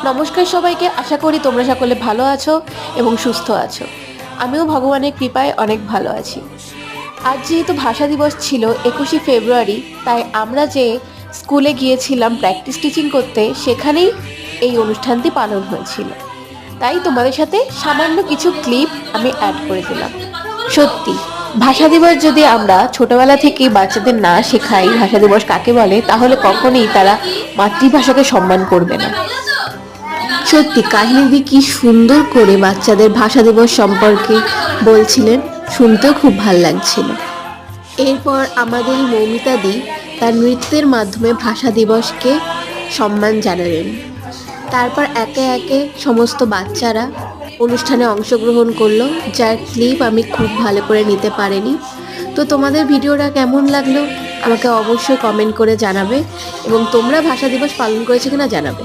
নমস্কার সবাইকে, আশা করি তোমরা সকলে ভালো আছো এবং সুস্থ আছো। আমিও ভগবানের কৃপায় অনেক ভালো আছি। আজ যেহেতু ভাষা দিবস ছিল 21শে ফেব্রুয়ারি, তাই আমরা যে স্কুলে গিয়েছিলাম প্র্যাকটিস টিচিং করতে, সেখানেই এই অনুষ্ঠানটি পালন হয়েছিল। তাই তোমাদের সাথে সামান্য কিছু ক্লিপ আমি অ্যাড করে দিলাম। সত্যি, ভাষা দিবস যদি আমরা ছোটবেলা থেকেই বাচ্চাদের না শেখাই ভাষা দিবস কাকে বলে, তাহলে কখনোই তারা মাতৃভাষাকে সম্মান করবে না। সত্যি কাহিনীটি কি সুন্দর করে বাচ্চাদের ভাষা দিবস সম্পর্কে বলছিলেন, শুনতেও খুব ভাল লাগছিল। এরপর আমাদের মৌমিতা দি তার নৃত্যের মাধ্যমে ভাষা দিবসকে সম্মান জানালেন। তারপর একে একে সমস্ত বাচ্চারা অনুষ্ঠানে অংশগ্রহণ করলো, যার ক্লিপ আমি খুব ভালো করে নিতে পারিনি। তো তোমাদের ভিডিওটা কেমন লাগলো আমাকে অবশ্যই কমেন্ট করে জানাবে, এবং তোমরা ভাষা দিবস পালন করেছো কিনা জানাবে।